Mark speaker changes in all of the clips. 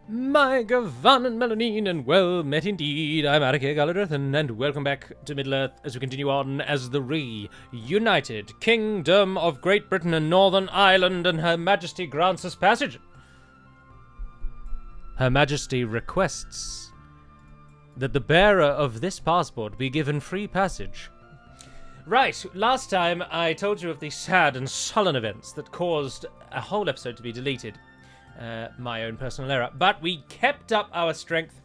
Speaker 1: My Gavan and Melanine, and well met indeed. I'm Attica Galadrathan, and welcome back to Middle-earth as we continue on as the Reunited Kingdom of Great Britain and Northern Ireland, and Her Majesty grants us passage. Her Majesty requests that the bearer of this passport be given free passage. Right, last time I told you of the sad and sullen events that caused a whole episode to be deleted. My own personal error. But we kept up our strength.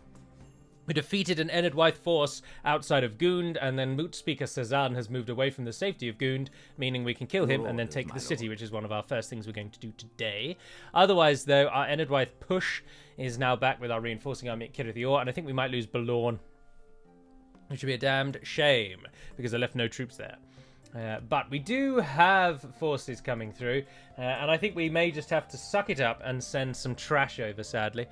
Speaker 1: We defeated an Enedwaith force outside of Gund, and then Moot Speaker Cezanne has moved away from the safety of Gund, meaning we can kill him and then take the city, which is one of our first things we're going to do today. Otherwise, though, our Enedwaith push is now back with our reinforcing army at Cirith Ur, and I think we might lose Balorn, which would be a damned shame, because I left no troops there. But we do have forces coming through, and I think we may just have to suck it up and send some trash over, sadly,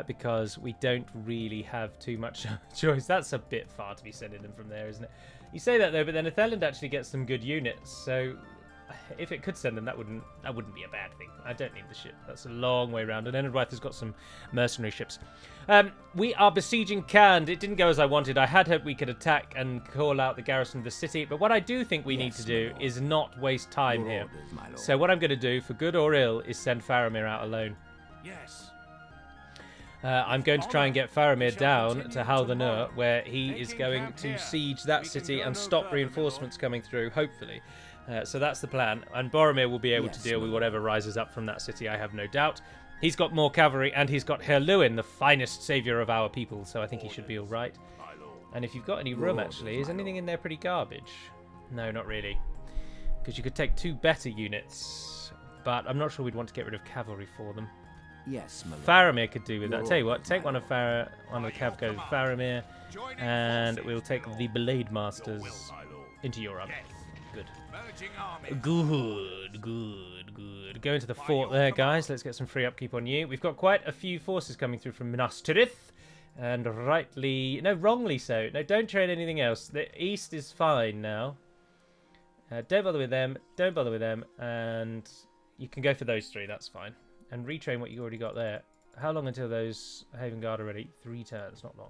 Speaker 1: because we don't really have too much choice. That's a bit far to be sending them from there, isn't it? You say that, though, but then Itheland actually gets some good units, so if it could send them, that wouldn't be a bad thing. I don't need the ship. That's a long way around, and Enedwaith has got some mercenary ships. We are besieging Khand. It didn't go as I wanted. I had hoped we could attack and call out the garrison of the city, but what I do think we need to do is not waste time here. So what I'm going to do, for good or ill, is send Faramir out alone.
Speaker 2: Yes.
Speaker 1: I'm going to try and get Faramir down to Haldunur, where he is going to siege that city and stop reinforcements coming through, hopefully. So that's the plan, and Boromir will be able to deal with whatever rises up from that city, I have no doubt. He's got more cavalry, and he's got Herluin, the finest saviour of our people, so I think he should be all right. And if you've got any room, actually, is anything in there pretty garbage? No, not really. Because you could take 2 better units, but I'm not sure we'd want to get rid of cavalry for them.
Speaker 3: Yes, my lord.
Speaker 1: Faramir could do with that. Tell you what, take one of the cav goes Faramir, and we'll take the Blade Masters into your army. Good. Good. Go into the fort there, guys. Let's get some free upkeep on you. We've got quite a few forces coming through from Minas Tirith, and wrongly so. No, don't trade anything else. The east is fine now. Don't bother with them. Don't bother with them. And you can go for those 3. That's fine. And retrain what you already got there. How long until those Haven Guard are ready? 3 turns. Not long.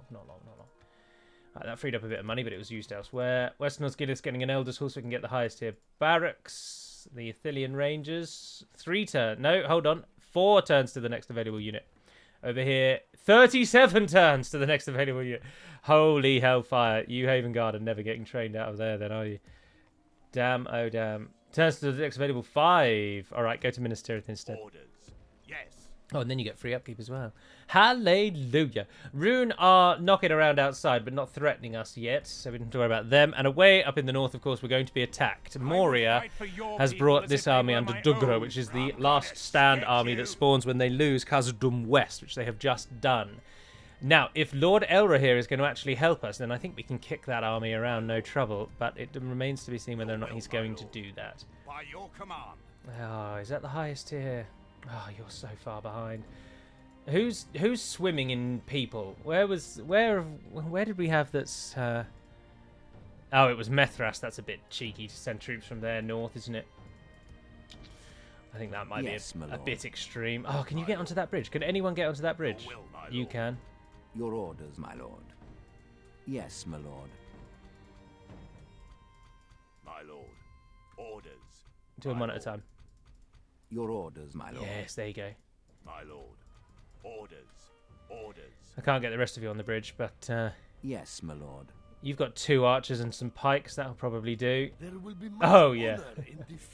Speaker 1: Right, that freed up a bit of money, but it was used elsewhere. Western Osgiliath getting an Elder's Horse so we can get the highest tier barracks. The Ithilien Rangers. 3 turns. No, hold on. 4 turns to the next available unit. Over here, 37 turns to the next available unit. Holy hellfire. You Haven Guard are never getting trained out of there then, are you? Damn, oh damn. Turns to the next available 5. Alright, go to Minas Tirith instead.
Speaker 2: Orders. Yes.
Speaker 1: Oh, and then you get free upkeep as well. Hallelujah. Rune are knocking around outside, but not threatening us yet, so we don't have to worry about them. And away up in the north, of course, we're going to be attacked. Moria has brought this army under Dugra, which is the last stand army that spawns when they lose Khazad-dûm West, which they have just done. Now, if Lord Elrohir is going to actually help us, then I think we can kick that army around no trouble, but it remains to be seen whether or not he's going to do that.
Speaker 2: By your command.
Speaker 1: Oh, is that the highest tier? Oh, you're so far behind. Who's swimming in people? Where did we have that's Oh, it was Methras. That's a bit cheeky to send troops from there north, isn't it? I think that might be a bit extreme. Oh, can you get onto that bridge? Can anyone get onto that bridge? You can.
Speaker 3: Your orders, my lord. Yes, my lord.
Speaker 2: My lord. Orders.
Speaker 1: Do them one at a time.
Speaker 3: Your orders, my lord.
Speaker 1: Yes, there you go.
Speaker 2: My lord. Orders. Orders.
Speaker 1: I can't get the rest of you on the bridge, but
Speaker 3: yes, my lord.
Speaker 1: you've got 2 archers and some pikes. That'll probably do.
Speaker 4: There will be
Speaker 1: Oh, yeah.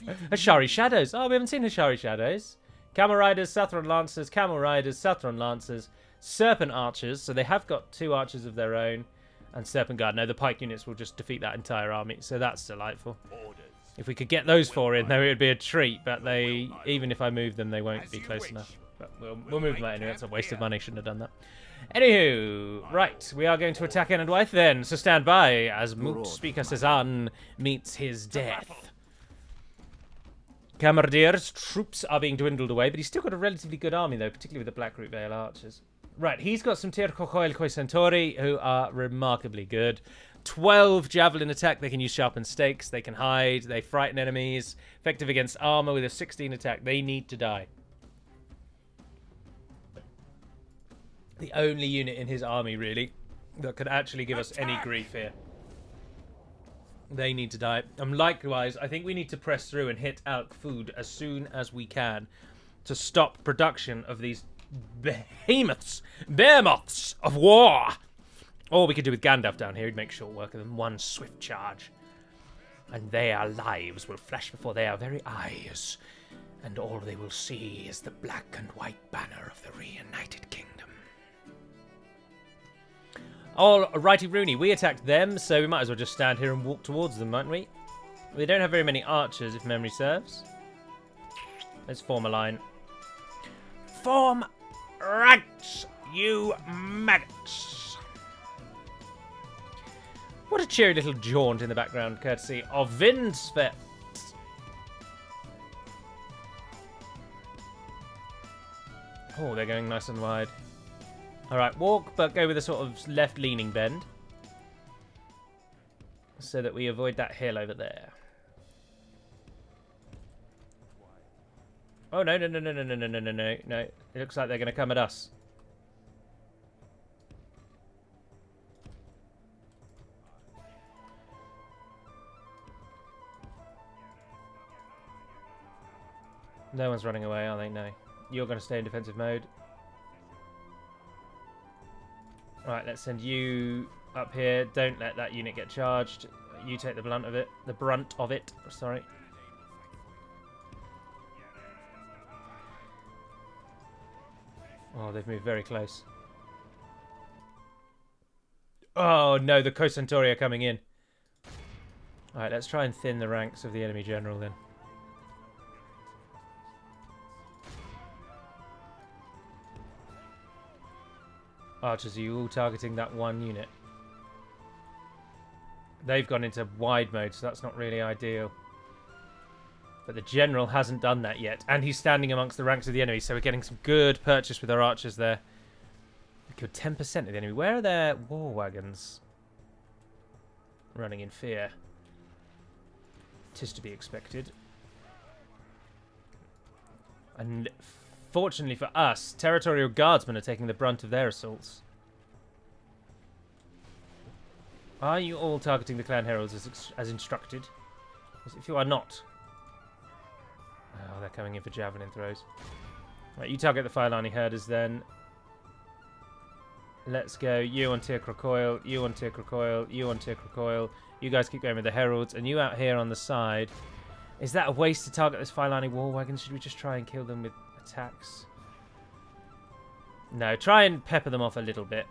Speaker 4: Hashari
Speaker 1: Hashari Shadows. Oh, we haven't seen Hashari Shadows. Camel Riders, Sathron Lancers, Camel Riders, Sathron Lancers, Serpent Archers. So they have got 2 archers of their own. And Serpent Guard. No, the pike units will just defeat that entire army. So that's delightful.
Speaker 2: Orders.
Speaker 1: If we could get those 4 in, though, it would be a treat. But they, even if I move them, they won't be close enough. But we'll move them out anyway. That's a waste of money. Shouldn't have done that. Anywho, right. We are going to attack Enedwaith then. So stand by as Moot Speaker Cezanne meets his death. Camardir's troops are being dwindled away, but he's still got a relatively good army, though, particularly with the Blackroot Vale archers. Right, he's got some Tir Cochoil Koi Centauri, who are remarkably good. 12 javelin attack. They can use sharpened stakes. They can hide. They frighten enemies. Effective against armor with a 16 attack. They need to die. The only unit in his army, really, that could actually give us any grief here. They need to die. Likewise, I think we need to press through and hit Alk food as soon as we can to stop production of these behemoths, behemoths of war. Or we could do with Gandalf down here. He'd make short work of them. One swift charge. And their lives will flash before their very eyes. And all they will see is the black and white banner of the Reunited Kingdom. All righty, Rooney. We attacked them, so we might as well just stand here and walk towards them, mightn't we? We don't have very many archers, if memory serves. Let's form a line. Form ranks, you maggots. What a cheery little jaunt in the background, courtesy of Vindsvept. Oh, they're going nice and wide. Alright, walk, but go with a sort of left-leaning bend. So that we avoid that hill over there. Oh, no. It looks like they're going to come at us. No one's running away, are they? No. You're going to stay in defensive mode. Right, let's send you up here. Don't let that unit get charged. You take the brunt of it. The brunt of it. Sorry. Oh, they've moved very close. Oh, no, the Co-Centauri are coming in. Alright, let's try and thin the ranks of the enemy general then. Archers, are you all targeting that one unit? They've gone into wide mode, so that's not really ideal. But the general hasn't done that yet. And he's standing amongst the ranks of the enemy, so we're getting some good purchase with our archers there. We killed 10% of the enemy. Where are their war wagons? Running in fear. 'Tis to be expected. And fortunately for us, territorial guardsmen are taking the brunt of their assaults. Are you all targeting the clan heralds as instructed? If you are not... Oh, they're coming in for javelin throws. Right, you target the Firelani herders then. Let's go. You on Tir Crocoil, you on Tir Crocoil, you on Tir Crocoil. You guys keep going with the heralds, and you out here on the side. Is that a waste to target this Firelani war wagon? Should we just try and kill them with attacks? No, try and pepper them off a little bit.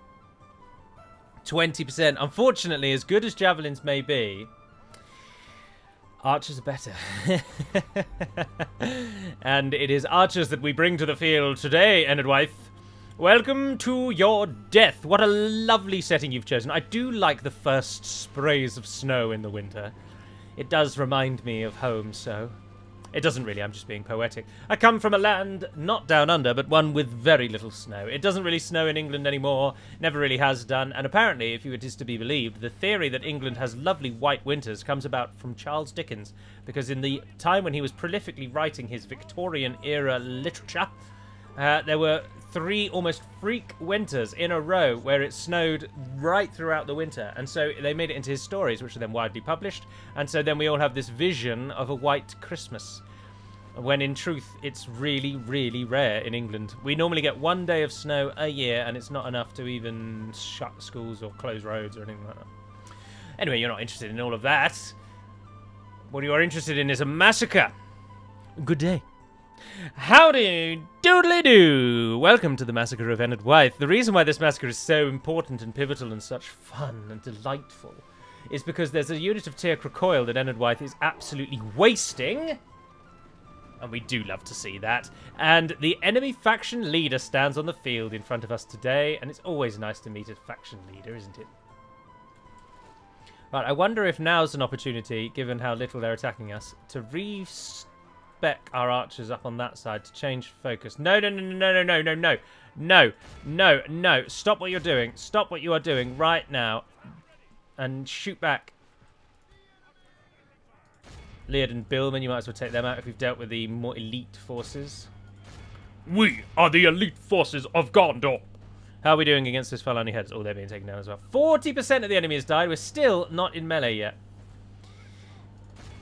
Speaker 1: 20%. Unfortunately, as good as javelins may be, archers are better. And it is archers that we bring to the field today, Enedwaith. Welcome to your death. What a lovely setting you've chosen. I do like the first sprays of snow in the winter. It does remind me of home, so... It doesn't really, I'm just being poetic. I come from a land not down under, but one with very little snow. It doesn't really snow in England anymore, never really has done, and apparently, if it is to be believed, the theory that England has lovely white winters comes about from Charles Dickens, because in the time when he was prolifically writing his Victorian-era literature, there were 3 almost freak winters in a row where it snowed right throughout the winter. And so they made it into his stories, which are then widely published. And so then we all have this vision of a white Christmas, when in truth it's really, really rare in England. We normally get 1 day of snow a year, and it's not enough to even shut schools or close roads or anything like that. Anyway, you're not interested in all of that. What you are interested in is a massacre. Good day. Howdy doodly doo! Welcome to the Massacre of Enedwaith. The reason why this massacre is so important and pivotal and such fun and delightful is because there's a unit of Tir Crocoil that Enedwaith is absolutely wasting. And we do love to see that. And the enemy faction leader stands on the field in front of us today, and it's always nice to meet a faction leader, isn't it? Right, I wonder if now's an opportunity, given how little they're attacking us, to spec our archers up on that side to change focus. No. Stop what you're doing. Stop what you are doing right now. And shoot back. Leard and Billman, you might as well take them out if we've dealt with the more elite forces.
Speaker 4: We are the elite forces of Gondor.
Speaker 1: How are we doing against this Falani heads? Oh, they're being taken down as well. 40% of the enemy has died. We're still not in melee yet.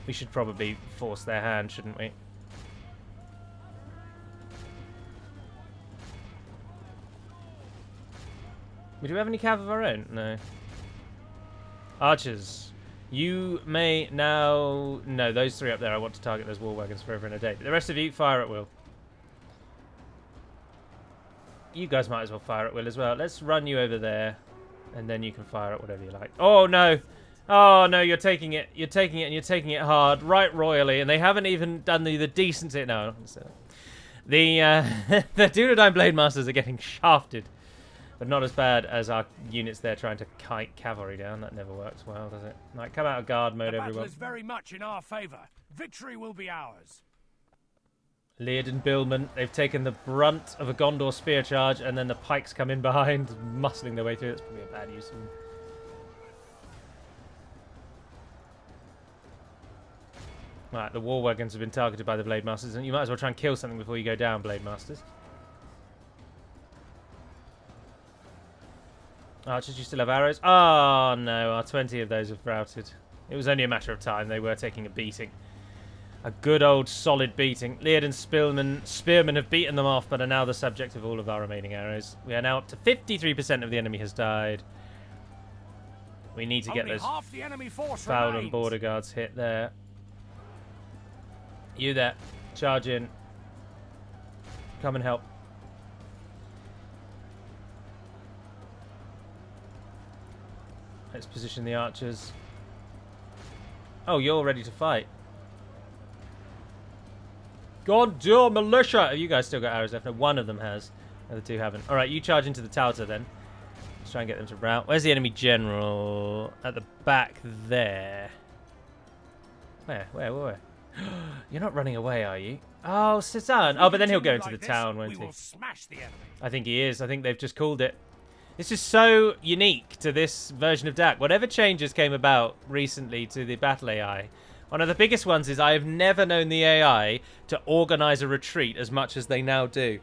Speaker 1: We should probably force their hand, shouldn't we? Do we have any cav of our own? No. Archers. You may now... No, those three up there, I want to target those war wagons forever and a day. But the rest of you, fire at will. You guys might as well fire at will as well. Let's run you over there. And then you can fire at whatever you like. Oh, no. Oh, no, you're taking it. You're taking it, and you're taking it hard. Right royally. And they haven't even done the decency... No, the Dunedain Blade Masters are getting shafted. But not as bad as our units there trying to kite cavalry down. That never works well, does it? Right, come out of guard mode, everyone.
Speaker 2: The battle is very much in our favour. Victory will be ours.
Speaker 1: Leard and Billman, they've taken the brunt of a Gondor spear charge, and then the pikes come in behind, muscling their way through. That's probably a bad use of them. Right, the war wagons have been targeted by the Blade Masters, and you might as well try and kill something before you go down, Blade Masters. Archers, you still have arrows? Oh, no, our 20 of those have routed. It was only a matter of time. They were taking a beating. A good old solid beating. Leard and Spearmen have beaten them off, but are now the subject of all of our remaining arrows. We are now up to 53% of the enemy has died. We need to get those Foul and Border Guards hit there. You there. Charge in. Come and help. Let's position the archers. Oh, you're ready to fight. Gondor militia! Have you guys still got arrows left? No, one of them has. The other two haven't. Alright, you charge into the Tauta then. Let's try and get them to rout. Where's the enemy general? At the back there. Where? You're not running away, are you? Oh, Cezanne. Oh, but then he'll go into the town, won't he? I think he is. I think they've just called it. This is so unique to this version of Dac. Whatever changes came about recently to the battle AI, one of the biggest ones is I have never known the AI to organize a retreat as much as they now do.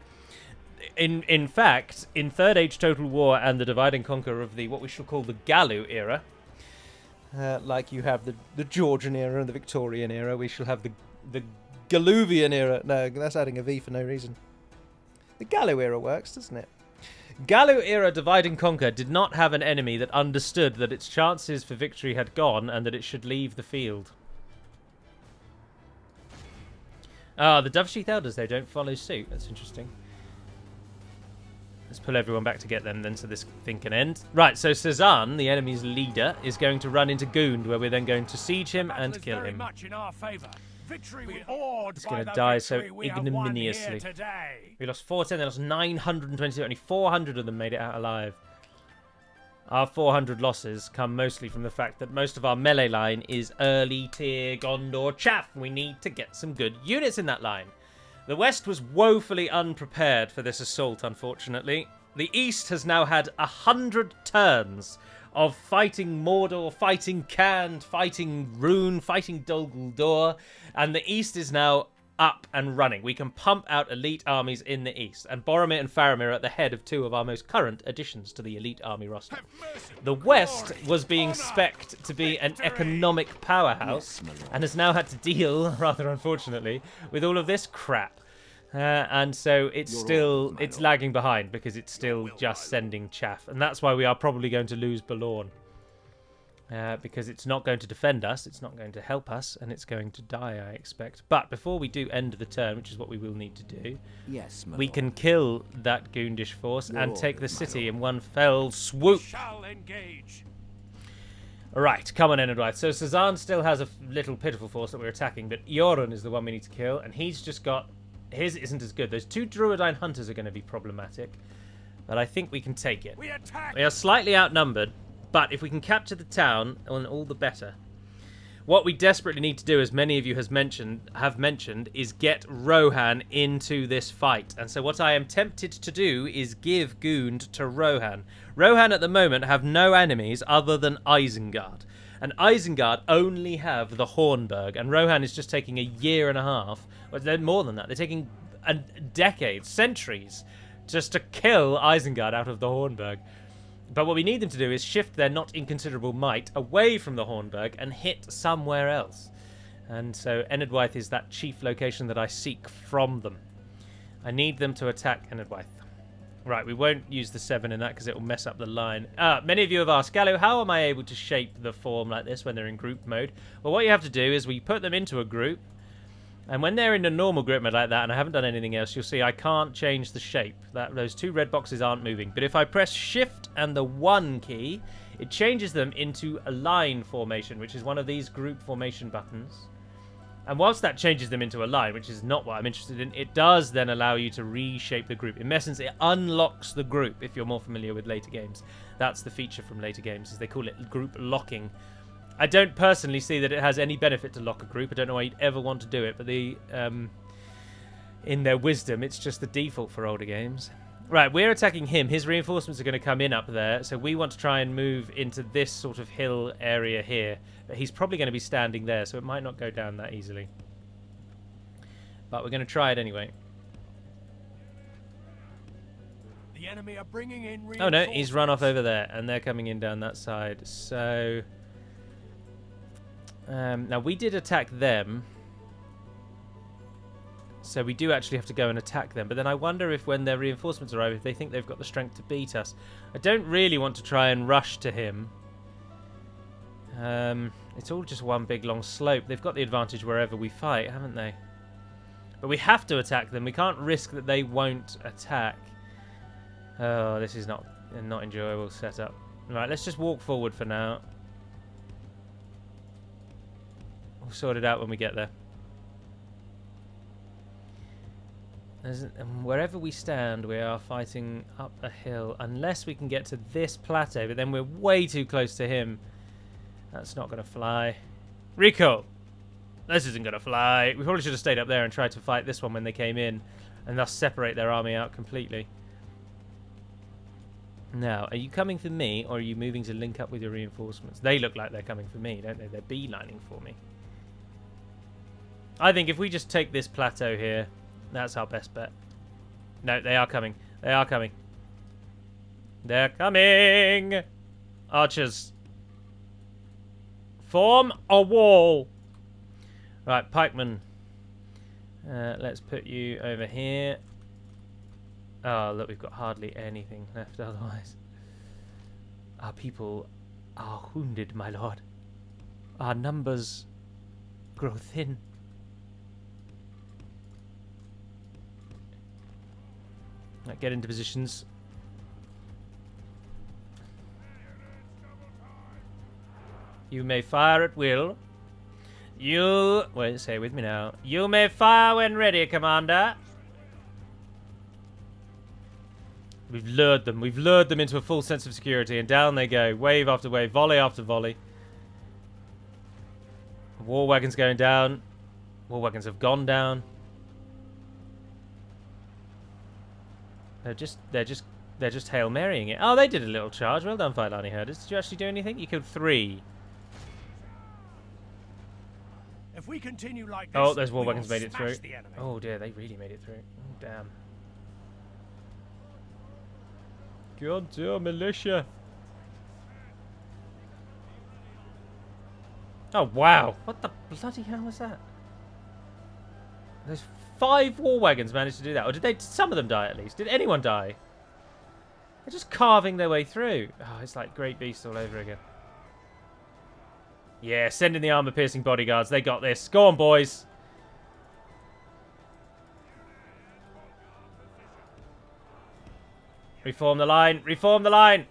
Speaker 1: In fact, in Third Age Total War and the Divide and Conquer of the what we shall call the Gallu era, like you have the Georgian era and the Victorian era, we shall have the Galluvian era. No, that's adding a V for no reason. The Gallu era works, doesn't it? Gallu era Divide and Conquer did not have an enemy that understood that its chances for victory had gone and that it should leave the field. Ah, the Dovesheath Elders, they don't follow suit. That's interesting. Let's pull everyone back to get them then so this thing can end. Right, so Cezanne, the enemy's leader, is going to run into Gund, where we're then going to siege him and kill him. He's going to die so ignominiously. We lost 410, they lost 920, only 400 of them made it out alive. Our 400 losses come mostly from the fact that most of our melee line is early tier Gondor chaff. We need to get some good units in that line. The West was woefully unprepared for this assault, unfortunately. The East has now had 100 turns of fighting Mordor, fighting Khand, fighting Rune, fighting Dol Guldur, and the East is now up and running. We can pump out elite armies in the East, and Boromir and Faramir are at the head of two of our most current additions to the elite army roster. The West was being spec'd to be an economic powerhouse, and has now had to deal, rather unfortunately, with all of this crap. And so it's lagging behind because it's still just sending chaff, and that's why we are probably going to lose Balorn. Because it's not going to defend us, it's not going to help us, and it's going to die, I expect. But before we do end the turn, which is what we will need to do, we can kill that Goondish force and take the city in one fell swoop. Right, come on, Enedwaith. So Cezanne still has a little pitiful force that we're attacking, but Jorun is the one we need to kill, and he's just got... His isn't as good. Those two Druidine Hunters are going to be problematic, but I think we can take it. We are slightly outnumbered, but if we can capture the town, all the better. What we desperately need to do, as many of you have mentioned, is get Rohan into this fight. And so what I am tempted to do is give Gund to Rohan. Rohan at the moment have no enemies other than Isengard. And Isengard only have the Hornburg, and Rohan is just taking a year and a half. Well, they're more than that. They're taking decades, centuries just to kill Isengard out of the Hornburg. But what we need them to do is shift their not inconsiderable might away from the Hornburg and hit somewhere else. And so Enedwaith is that chief location that I seek from them. I need them to attack Enedwaith. Right, we won't use the 7 in that because it will mess up the line. Many of you have asked, Gallo, how am I able to shape the form like this when they're in group mode? Well, what you have to do is we put them into a group, and when they're in a normal group mode like that, and I haven't done anything else, you'll see I can't change the shape. Those 2 red boxes aren't moving. But if I press Shift and the 1 key, it changes them into a line formation, which is one of these group formation buttons. And whilst that changes them into a line, which is not what I'm interested in, it does then allow you to reshape the group. In essence, it unlocks the group, if you're more familiar with later games. That's the feature from later games, is they call it group locking. I don't personally see that it has any benefit to lock a group. I don't know why you'd ever want to do it, but in their wisdom, it's just the default for older games. Right, we're attacking him. His reinforcements are going to come in up there, so we want to try and move into this sort of hill area here. But he's probably going to be standing there, so it might not go down that easily. But we're going to try it anyway.
Speaker 2: The enemy are bringing in reinforcements.
Speaker 1: Oh no, he's run off over there, and they're coming in down that side. So now we did attack them. So we do actually have to go and attack them. But then I wonder if when their reinforcements arrive, if they think they've got the strength to beat us. I don't really want to try and rush to him. It's all just one big long slope. They've got the advantage wherever we fight, haven't they? But we have to attack them. We can't risk that they won't attack. Oh, this is not enjoyable setup. Right, let's just walk forward for now. We'll sort it out when we get there. Wherever we stand, we are fighting up a hill. Unless we can get to this plateau, but then we're way too close to him. That's not going to fly. Rico! This isn't going to fly. We probably should have stayed up there and tried to fight this one when they came in, and thus separate their army out completely. Now, are you coming for me, or are you moving to link up with your reinforcements? They look like they're coming for me, don't they? They're beelining for me. I think if we just take this plateau here, that's our best bet. No, they are coming. They are coming. They're coming! Archers. Form a wall. Right, pikemen. Let's put you over here. Oh, look, we've got hardly anything left otherwise. Our people are wounded, my lord. Our numbers grow thin. Right, get into positions. You may fire at will. Wait, say it with me now. You may fire when ready, Commander. We've lured them. We've lured them into a full sense of security, and down they go. Wave after wave, volley after volley. War wagons going down. War wagons have gone down. They're just Hail Marying it. Oh, they did a little charge. Well done, Filani Herders. Did you actually do anything? You killed 3.
Speaker 2: If we continue like this,
Speaker 1: Oh, those war wagons made it through.
Speaker 2: The
Speaker 1: Oh dear, they really made it through. Oh, damn. God damn, militia. Oh, wow. What the bloody hell was that? There's 5 war wagons managed to do that. Or did some of them die at least? Did anyone die? They're just carving their way through. Oh, it's like Great Beast all over again. Yeah, send in the armor-piercing bodyguards. They got this. Go on, boys. Reform the line. Reform the line.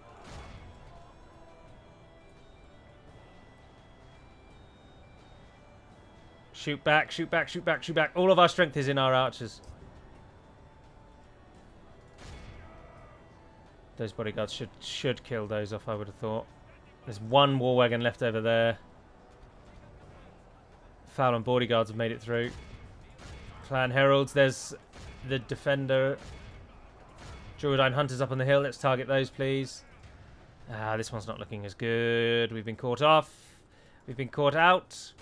Speaker 1: Shoot back, shoot back, shoot back, shoot back. All of our strength is in our archers. Those bodyguards should kill those off, I would have thought. There's 1 war wagon left over there. Foul and bodyguards have made it through. Clan Heralds, there's the defender. Druidine Hunters up on the hill. Let's target those, please. This one's not looking as good. We've been caught off. We've been caught out.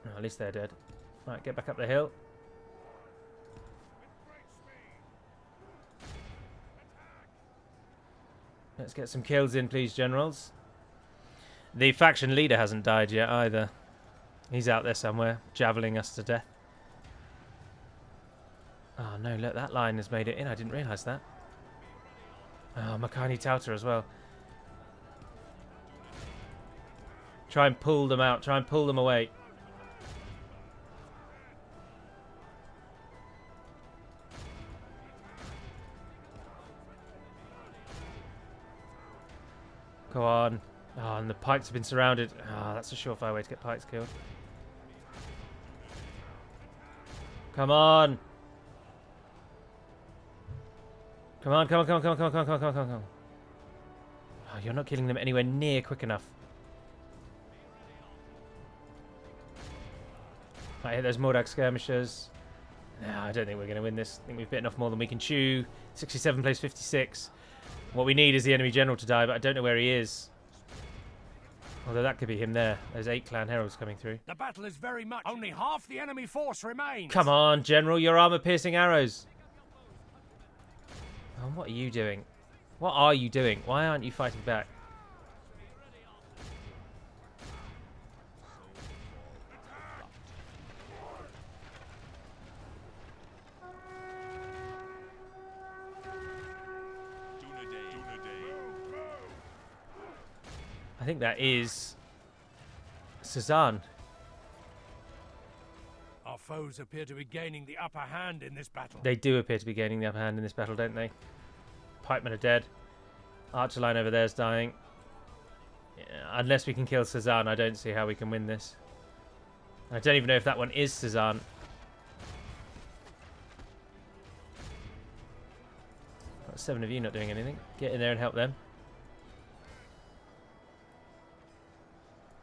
Speaker 1: Oh, at least they're dead. Right, get back up the hill. Let's get some kills in, please, generals. The faction leader hasn't died yet either. He's out there somewhere, javeling us to death. Oh no, look, that line has made it in. I didn't realise that. Oh, Makani Tauta as well. Try and pull them out. Try and pull them away. Go on. Oh, and the pikes have been surrounded. Ah, that's a surefire way to get pikes killed. Come on. Come on, come on, come on, come on, come on, come on, come on, come on, come on. Oh, you're not killing them anywhere near quick enough. Right, hit those Mordag skirmishers. No, I don't think we're going to win this. I think we've bitten off more than we can chew. 67 plays 56. What we need is the enemy general to die, but I don't know where he is. Although that could be him there. There's 8 clan heralds coming through.
Speaker 2: The battle is very much. Only half the enemy force remains.
Speaker 1: Come on, general, your armor-piercing arrows. Oh, what are you doing? What are you doing? Why aren't you fighting back? I think that is Cezanne.
Speaker 2: Our foes appear to be gaining the upper hand in this battle.
Speaker 1: They do appear to be gaining the upper hand in this battle, don't they? Pikemen are dead. Archer line over there is dying. Yeah, unless we can kill Cezanne, I don't see how we can win this. I don't even know if that one is Cezanne. Got 7 of you not doing anything. Get in there and help them.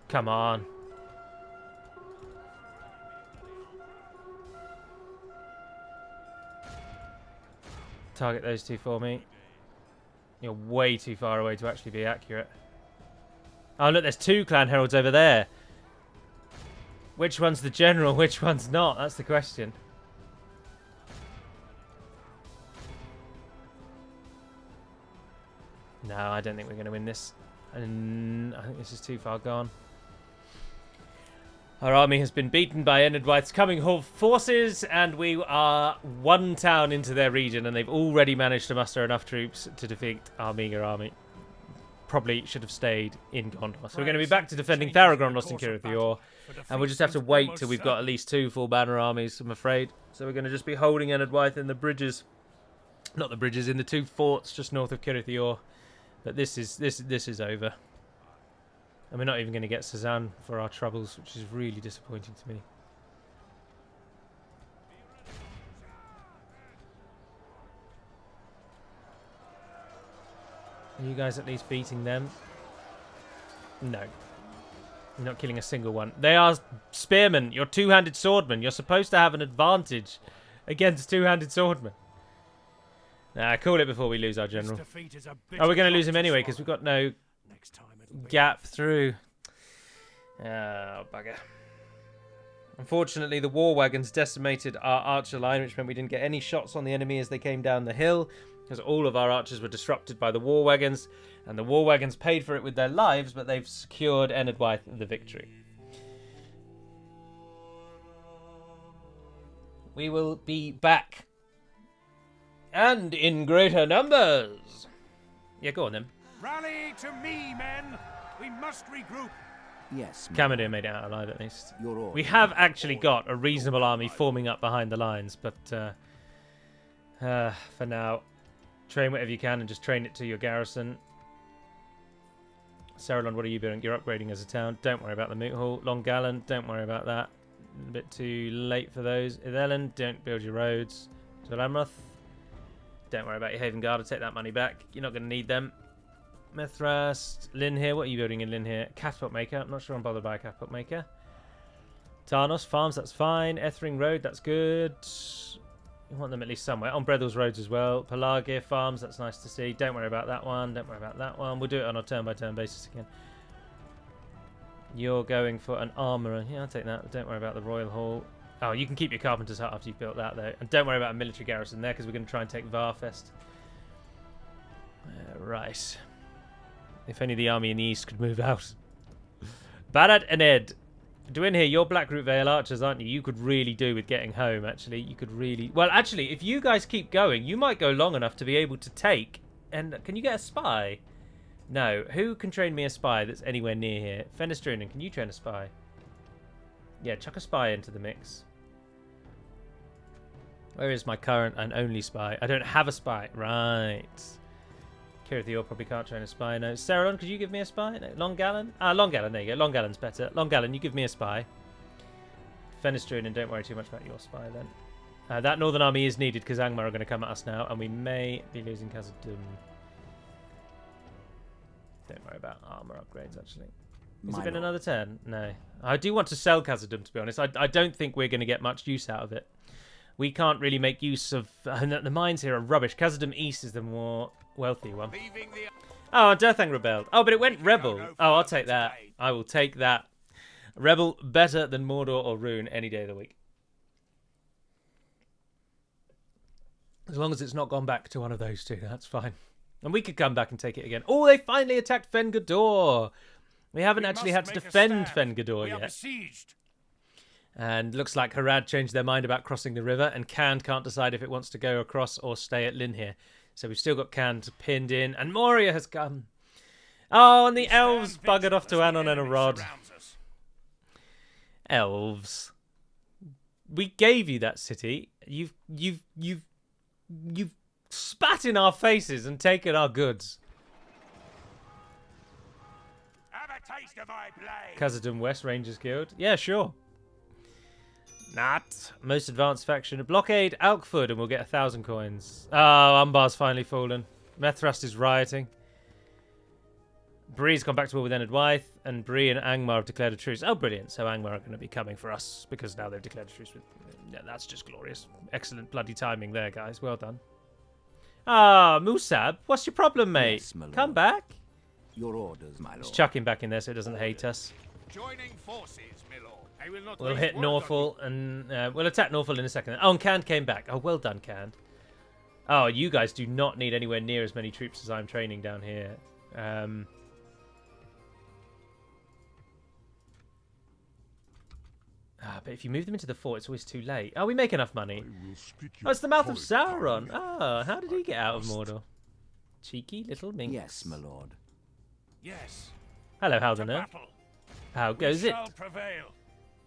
Speaker 1: Come on. Target those 2 for me. You're way too far away to actually be accurate. Oh, look, there's 2 clan heralds over there. Which one's the general? Which one's not? That's the question. No, I don't think we're going to win this. And I think this is too far gone. Our army has been beaten by Enedwaith's coming forces, and we are 1 town into their region, and they've already managed to muster enough troops to defeat our meagre army. Probably should have stayed in Gondor. So we're going to be back to defending Tharagondos and Kirithior, and we'll just have to wait till we've got at least 2 full banner armies, I'm afraid. So we're going to just be holding Enedwaith in the bridges. Not the bridges, in the 2 forts just north of Kirithior. But this is over. And we're not even going to get Cezanne for our troubles, which is really disappointing to me. Are you guys at least beating them? No. You're not killing a single one. They are spearmen. You're 2-handed swordmen. You're supposed to have an advantage against 2-handed swordmen. Nah, call it before we lose our general. Oh, we're going to lose him anyway because we've got no gap through. Oh, bugger. Unfortunately, the war wagons decimated our archer line, which meant we didn't get any shots on the enemy as they came down the hill, because all of our archers were disrupted by the war wagons, and the war wagons paid for it with their lives, but they've secured Enedwaith the victory. We will be back. And in greater numbers. Yeah, go on then.
Speaker 2: Rally to me, men. We must regroup.
Speaker 3: Yes.
Speaker 1: Camadir made it out alive at least.
Speaker 3: Your
Speaker 1: We have actually got a reasonable army forming up behind the lines, but for now, train whatever you can and just train it to your garrison. Saralon, what are you doing? You're upgrading as a town. Don't worry about the Moot Hall. Longgallen, don't worry about that. A bit too late for those. Idelen, don't build your roads. Tulamroth, don't worry about your Haven Guard. I'll take that money back. You're not going to need them. Mithras, Lynn here. What are you building in Lynn here? Catapult Maker. I'm not sure I'm bothered by a Catapult Maker. Tarnos Farms, that's fine. Ethering Road, that's good. You want them at least somewhere. On Brethel's Roads as well. Pelargir Farms, that's nice to see. Don't worry about that one. Don't worry about that one. We'll do it on a turn-by-turn basis again. You're going for an armourer. Yeah, I'll take that. Don't worry about the Royal Hall. Oh, you can keep your Carpenter's Hut after you've built that, though. And don't worry about a military garrison there, because we're going to try and take Varfest. Right. If only the army in the east could move out. Barad and Ed. Dwyn here, you're Blackroot Vale archers, aren't you? You could really do with getting home, actually. You could really... Well, actually, if you guys keep going, you might go long enough to be able to take... And can you get a spy? No. Who can train me a spy that's anywhere near here? Fenestruinen, can you train a spy? Yeah, chuck a spy into the mix. Where is my current and only spy? I don't have a spy. Right. Kirithior probably can't train a spy. No. Ceradon, could you give me a spy? No. Longallon? Ah, Longallon, there you go. Longallon's better. Longallon, you give me a spy. Fenestruinen, don't worry too much about your spy then. That northern army is needed because Angmar are going to come at us now, and we may be losing Khazad-dûm. Don't worry about armor upgrades, actually. Has it been another turn? No. I do want to sell Khazad-dûm, to be honest. I don't think we're going to get much use out of it. We can't really make use of... the mines here are rubbish. Khazad-dûm East is the more wealthy one. Oh, Durthang rebelled. Oh, but it went rebel. Oh, I'll take that. I will take that. Rebel better than Mordor or Rune any day of the week. As long as it's not gone back to one of those two, that's fine. And we could come back and take it again. Oh, they finally attacked Fengador. We haven't actually had to defend Fengador yet.
Speaker 2: Besieged.
Speaker 1: And looks like Harad changed their mind about crossing the river, and Khand can't decide if it wants to go across or stay at Linhir. So we've still got Khand pinned in, and Moria has come. Oh, and the elves buggered off to Anon and a rod. Elves. We gave you that city. You've spat in our faces and taken our goods.
Speaker 2: Have a taste of my blade.
Speaker 1: Khazad-dûm West Rangers Guild. Yeah, sure. Not. Most advanced faction. Blockade Alkford and we'll get 1,000 coins. Oh, Umbar's finally fallen. Methrust is rioting. Bree's gone back to war with Enedwaith, and Bree and Angmar have declared a truce. Oh, brilliant. So Angmar are going to be coming for us because now they've declared a truce with... Yeah, that's just glorious. Excellent bloody timing there, guys. Well done. Ah, Musab, what's your problem, mate?
Speaker 3: Yes, my lord.
Speaker 1: Come back.
Speaker 3: Your orders, my lord.
Speaker 1: Let's chuck him back in there so it doesn't hate us.
Speaker 2: Joining forces, my lord. I will not
Speaker 1: We'll
Speaker 2: waste
Speaker 1: hit
Speaker 2: word on
Speaker 1: Norfolk and we'll attack Norfolk in a second. Oh, and Khand came back. Oh, well done, Khand. Oh, you guys do not need anywhere near as many troops as I'm training down here. But if you move them into the fort, it's always too late. Oh, we make enough money. Oh, it's the mouth of Sauron. Oh, how did he get out of Mordor? Cheeky little minx.
Speaker 3: Yes, my lord.
Speaker 2: Yes.
Speaker 1: Hello,
Speaker 2: To
Speaker 1: Haldoner.
Speaker 2: battle.
Speaker 1: How
Speaker 2: We
Speaker 1: goes it?
Speaker 2: shall prevail.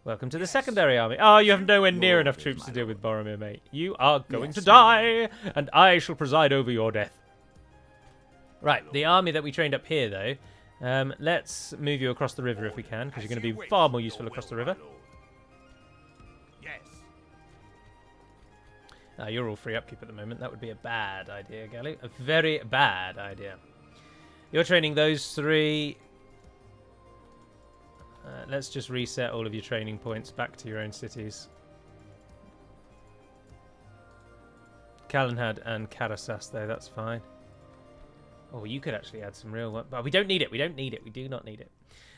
Speaker 1: Welcome to the
Speaker 2: Yes.
Speaker 1: secondary army. Oh, you have nowhere near
Speaker 3: Your
Speaker 1: enough
Speaker 3: orders,
Speaker 1: troops
Speaker 3: my
Speaker 1: to deal
Speaker 3: lord.
Speaker 1: with Boromir, mate. You are going
Speaker 3: Yes,
Speaker 1: to
Speaker 3: my
Speaker 1: die, and I shall preside over your death. Right, the army that we trained up here, though. Let's move you across the river if we can, because you're going to be far more useful across the river.
Speaker 2: Yes.
Speaker 1: You're all free upkeep at the moment. That would be a bad idea, Gally. A very bad idea. You're training those three. Let's just reset all of your training points back to your own cities. Calenhad and Karasas, though, that's fine. Oh, you could actually add some real one. But we don't need it. We don't need it. We do not need it.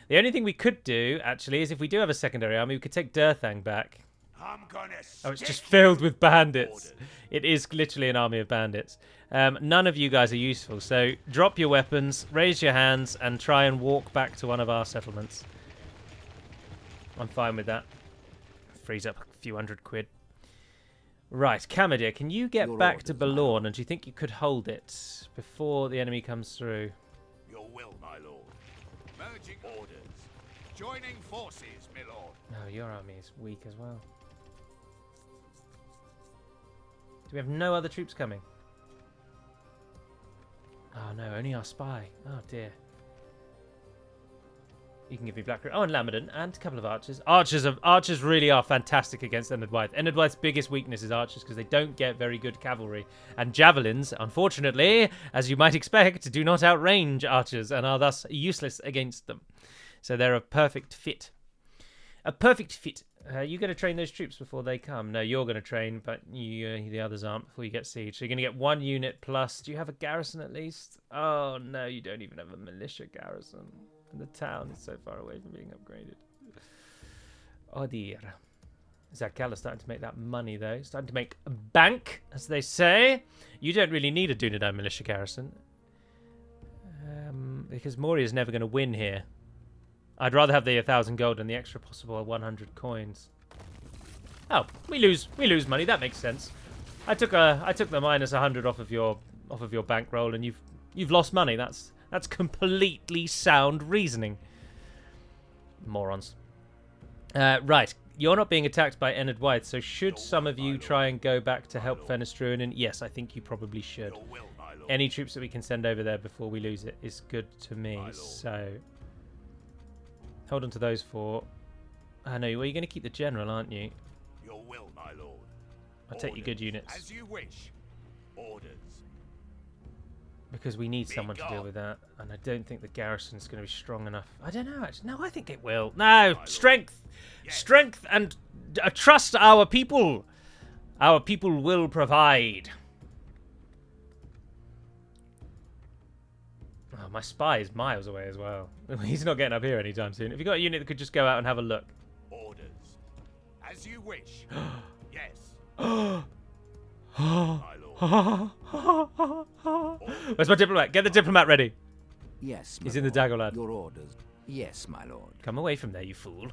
Speaker 1: The only thing we could do, actually, is if we do have a secondary army, we could take Durthang back.
Speaker 2: I'm gonna
Speaker 1: Oh, it's just
Speaker 2: stick
Speaker 1: filled with
Speaker 2: you
Speaker 1: bandits.
Speaker 2: orders.
Speaker 1: It is literally an army of bandits. None of you guys are useful, so drop your weapons, raise your hands, and try and walk back to one of our settlements. I'm fine with that. Frees up a few £100. Right, Kamadir, can you get
Speaker 3: Your
Speaker 1: back to
Speaker 3: orders, my
Speaker 1: Balorn, and do you think you could hold it before the enemy comes through?
Speaker 2: Your will, my lord. Merging orders. Joining forces, my lord.
Speaker 1: Oh, your army is weak as well. Do we have no other troops coming? Oh no, only our spy. Oh dear. You can give me Black. Oh, and Lamadon, and a couple of archers. Archers really are fantastic against Enedwaith. Enedwaith's biggest weakness is archers because they don't get very good cavalry. And javelins, unfortunately, as you might expect, do not outrange archers and are thus useless against them. So they're a perfect fit. A perfect fit. You going to train those troops before they come? No, you're going to train, but the others aren't before you get siege. So you're going to get 1 unit plus. Do you have a garrison at least? Oh, no, you don't even have a militia garrison. And the town is so far away from being upgraded. Oh, dear. Zakala's starting to make that money, though. Starting to make bank, as they say. You don't really need a Dunedain militia garrison. because Moria's never going to win here. I'd rather have the 1,000 gold and the extra possible 100 coins. Oh, we lose money. That makes sense. I took the minus 100 off of your bankroll, and you've lost money. That's completely sound reasoning. Morons. Right, you're not being attacked by Enedwaith, so should some of you try and go back to help Fenestruin? And yes, I think you probably should. Any troops that we can send over there before we lose it is good to me. So hold on to those four. I know. Well, you're going to keep the general, aren't you?
Speaker 2: Your will, my lord.
Speaker 1: I'll take your good units.
Speaker 2: As you wish. Orders.
Speaker 1: Because we need someone to deal with that, and I don't think the garrison's going to be strong enough. I don't know, actually. No, I think it will. No, strength! Yes. Strength and trust our people! Our people will provide. Oh, my spy is miles away as well. He's not getting up here anytime soon. Have you got a unit that could just go out and have a look?
Speaker 2: Orders. As you wish. Yes.
Speaker 1: My Where's my diplomat? Get the diplomat ready.
Speaker 3: Yes,
Speaker 1: he's in the Dagger lad.
Speaker 3: Your orders. Yes, my lord.
Speaker 1: Come away from there, you fool.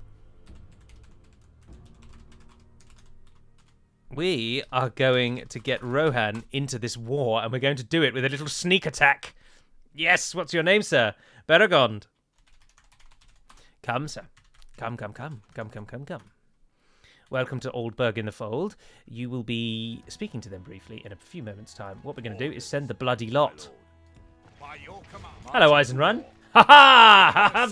Speaker 1: We are going to get Rohan into this war, and we're going to do it with a little sneak attack. Yes, what's your name, sir? Beragond. Come, sir. Come. Welcome to Oldburg in the Fold. You will be speaking to them briefly in a few moments' time. What we're going to do is send the bloody lot. Hello, Eisenrun. Ha-ha!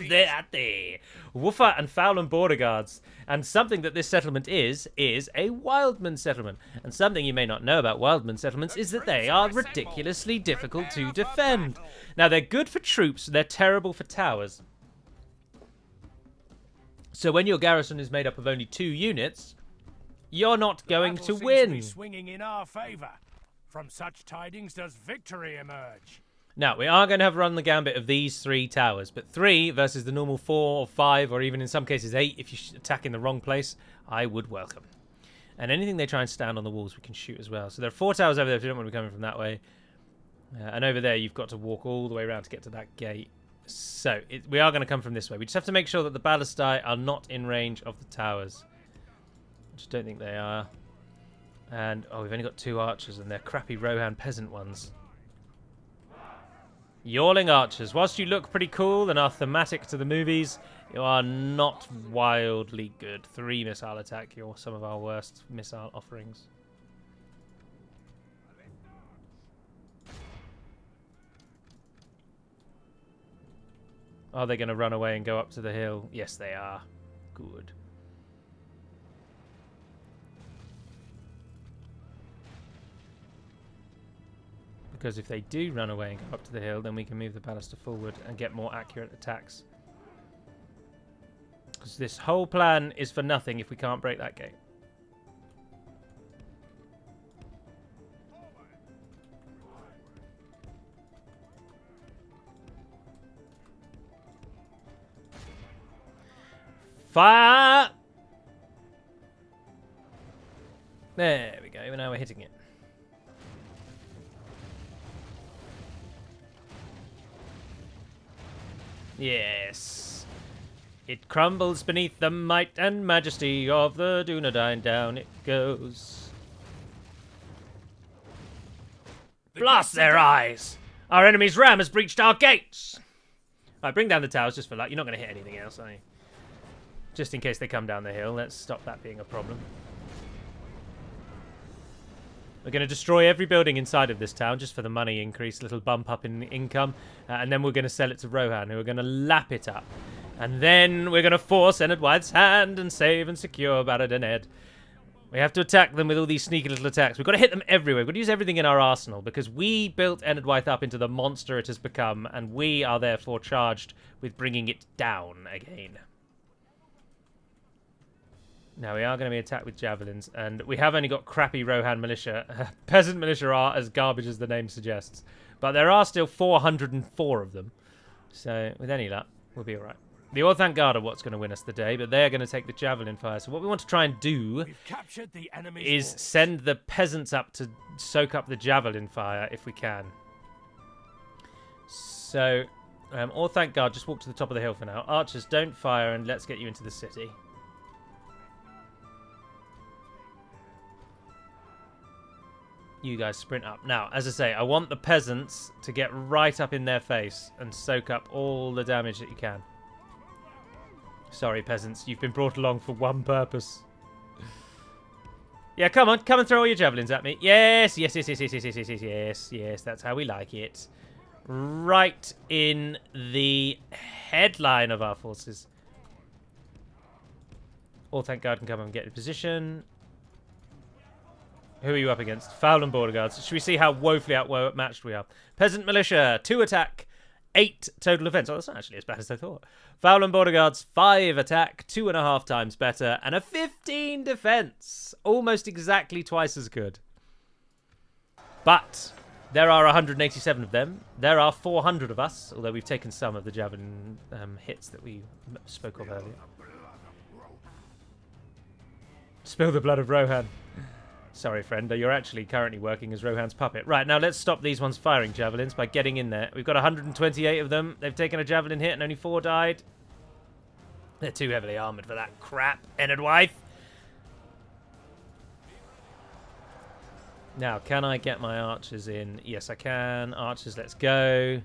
Speaker 1: There. Woofer and Fowland border guards. And something that this settlement is a wildman settlement. And something you may not know about wildman settlements is that they are ridiculously difficult to defend. Now, they're good for troops, they're terrible for towers. So when your garrison is made up of only 2 units, you're not going to win.
Speaker 4: To be swinging in our favor. From such tidings does victory emerge.
Speaker 1: Now, we are going to have run the gambit of these 3 towers, but 3 versus the normal 4 or 5, or even in some cases 8, if you attack in the wrong place, I would welcome. And anything they try and stand on the walls, we can shoot as well. So there are 4 towers over there if you don't want to be coming from that way. And over there, you've got to walk all the way around to get to that gate. So, we are going to come from this way. We just have to make sure that the ballistae are not in range of the towers. Which I don't think they are. And, oh, we've only got 2 archers, and they're crappy Rohan peasant ones. Yawling archers. Whilst you look pretty cool and are thematic to the movies, you are not wildly good. 3 missile attack. You're some of our worst missile offerings. Are they going to run away and go up to the hill? Yes, they are. Good. Because if they do run away and go up to the hill, then we can move the ballista forward and get more accurate attacks. Because this whole plan is for nothing if we can't break that gate. Fire! There we go. Now we're hitting it. Yes. It crumbles beneath the might and majesty of the Dunedain. Down it goes. Blast their eyes! Our enemy's ram has breached our gates! Alright, bring down the towers just for luck. You're not going to hit anything else, are you? Just in case they come down the hill. Let's stop that being a problem. We're going to destroy every building inside of this town just for the money increase, little bump up in income. And then we're going to sell it to Rohan, who are going to lap it up. And then we're going to force Enedwaith's hand and save and secure Barad and Ed. We have to attack them with all these sneaky little attacks. We've got to hit them everywhere. We've got to use everything in our arsenal because we built Enedwaith up into the monster it has become, and we are therefore charged with bringing it down again. Now, we are going to be attacked with javelins, and we have only got crappy Rohan militia. Peasant militia are as garbage as the name suggests. But there are still 404 of them. So, with any luck, we'll be alright. The Orthanc Guard are what's going to win us the day, but they are going to take the javelin fire. So what we want to try and do is send the peasants up to soak up the javelin fire if we can. So, Or thank God, just walk to the top of the hill for now. Archers, don't fire, and let's get you into the city. You guys sprint up. Now, as I say, I want the peasants to get right up in their face and soak up all the damage that you can. Sorry, peasants, you've been brought along for one purpose. Yeah, come on, come and throw all your javelins at me. Yes, yes, yes, yes, yes, yes, yes, yes, yes, yes, yes, that's how we like it. Right in the headline of our forces. Or thank God can come and get in position. Who are you up against? Foul and Border Guards. Should we see how woefully outmatched we are? Peasant Militia, 2 attack, 8 total defense. Oh, that's not actually as bad as I thought. Foul and Border Guards, 5 attack, 2.5 times better, and a 15 defense. Almost exactly twice as good. But there are 187 of them. There are 400 of us, although we've taken some of the javelin hits that we spoke of earlier. Spill the blood of Rohan. Sorry, friend. You're actually currently working as Rohan's puppet. Right, now let's stop these ones firing javelins by getting in there. We've got 128 of them. They've taken a javelin hit and only 4 died. They're too heavily armoured for that crap, Enedwaith. Now, can I get my archers in? Yes, I can. Archers, let's go.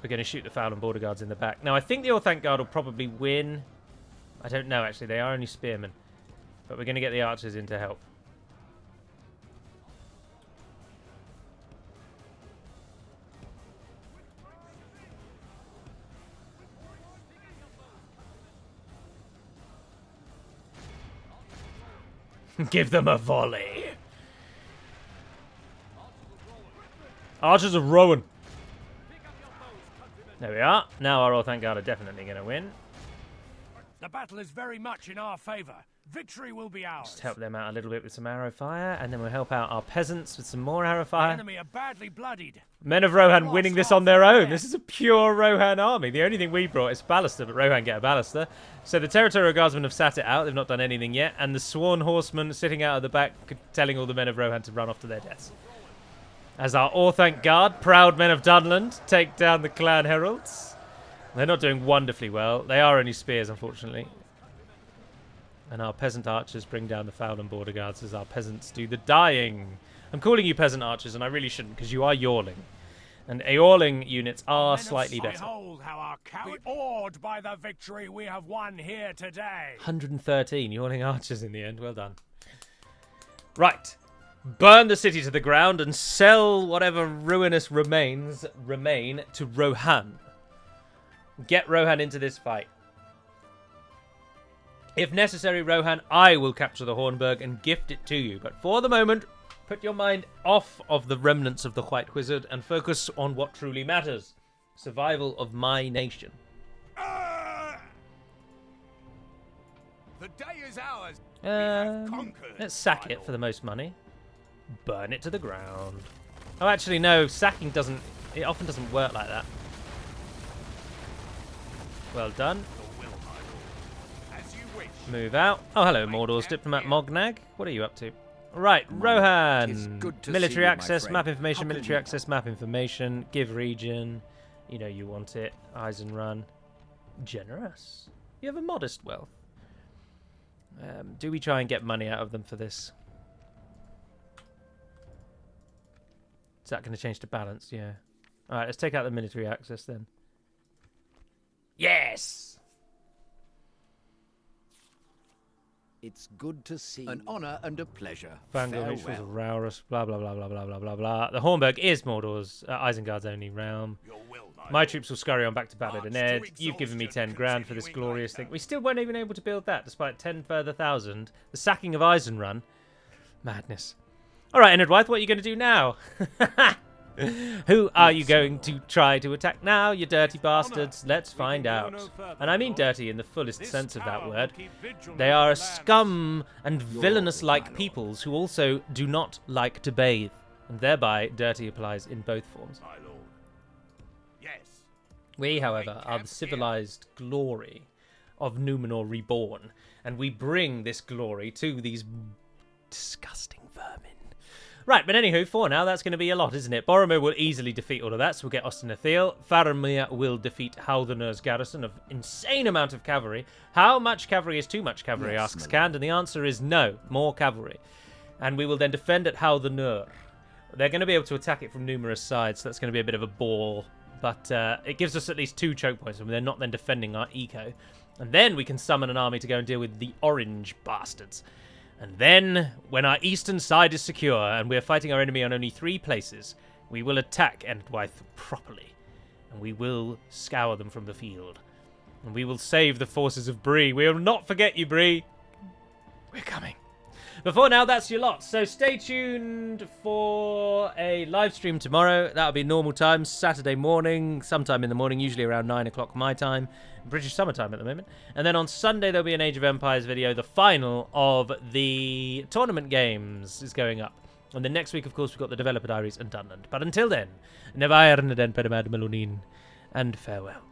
Speaker 1: We're going to shoot the Foul and Border Guards in the back. Now, I think the Orthanc Guard will probably win. I don't know, actually. They are only spearmen. But we're going to get the archers in to help. Give them a volley. Archers of Rowan. There we are. Now our Orthanc Guard are definitely going to win.
Speaker 4: The battle is very much in our favour. Victory will be ours.
Speaker 1: Just help them out a little bit with some arrow fire, and then we'll help out our peasants with some more arrow fire.
Speaker 4: The enemy are badly bloodied.
Speaker 1: Men of Rohan winning this on their own. This is a pure Rohan army. The only thing we brought is ballista, but Rohan get a ballista. So the Territorial Guardsmen have sat it out. They've not done anything yet. And the Sworn Horsemen sitting out at the back telling all the men of Rohan to run off to their deaths. As our Orthanc Guard, proud men of Dunland, take down the Clan Heralds. They're not doing wonderfully well. They are only spears, unfortunately. And our peasant archers bring down the Foul and Border Guards as our peasants do the dying. I'm calling you peasant archers, and I really shouldn't, because you are Yawling. And Yawling units are slightly better.
Speaker 4: Behold how our coward awed by the victory we have won here today.
Speaker 1: 113 Yawling archers in the end. Well done. Right. Burn the city to the ground and sell whatever ruinous remains remain to Rohan. Get Rohan into this fight. If necessary, Rohan, I will capture the Hornburg and gift it to you. But for the moment, put your mind off of the remnants of the White Wizard and focus on what truly matters. Survival of my nation.
Speaker 2: The day is ours. We have conquered.
Speaker 1: Let's sack it for the most money. Burn it to the ground. Oh, actually, no. Sacking doesn't... It often doesn't work like that. Well done. Move out. Oh, hello, Mordor's Diplomat Mognag. What are you up to? Right, Rohan. Military access, map information, military access, map information. Give region. You know you want it. Eisenrun. Generous. You have a modest wealth. Do we try and get money out of them for this? Is that going to change the balance? Yeah. All right, let's take out the military access then. Yes!
Speaker 3: It's good to see. An honour and a pleasure.
Speaker 1: Fangor, which was Raurus, blah, blah, blah, blah, blah, blah, blah, blah. The Hornburg is Mordor's, Isengard's only realm. My troops will scurry on back to Ballad and Ed. You've given me 10 grand for this glorious thing. We still weren't even able to build that, despite 10 further thousand. The sacking of Eisenrun. Madness. All right, Enedwaith, what are you going to do now? Who are you going to try to attack now, you dirty bastards? Let's find out. And I mean dirty in the fullest sense of that word. They are a scum and villainous-like peoples who also do not like to bathe. And thereby, dirty applies in both forms. We, however, are the civilized glory of Numenor reborn. And we bring this glory to these disgusting vermin. Right, but anywho, for now, that's going to be a lot, isn't it? Boromir will easily defeat all of that, so we'll get Ostenathiel. Faramir will defeat Haldonur's garrison of insane amount of cavalry. How much cavalry is too much cavalry,
Speaker 3: Yes,
Speaker 1: asks
Speaker 3: my
Speaker 1: Cand, and the answer is no, more cavalry. And we will then defend at Haldonur. They're going to be able to attack it from numerous sides, so that's going to be a bit of a bore. But it gives us at least 2 choke points, and they're not then defending our eco. And then we can summon an army to go and deal with the orange bastards. And then, when our eastern side is secure and we're fighting our enemy on only 3 places, we will attack Enedwaith properly. And we will scour them from the field. And we will save the forces of Bree. We will not forget you, Bree. We're coming. Before now, that's your lot. So stay tuned for a live stream tomorrow. That'll be normal time, Saturday morning, sometime in the morning, usually around 9 o'clock my time. British summertime at the moment. And then on Sunday, there'll be an Age of Empires video. The final of the tournament games is going up. And then next week, of course, we've got the Developer Diaries and Dunland. But until then, Nevair Naden Pedamad Melunin, and farewell.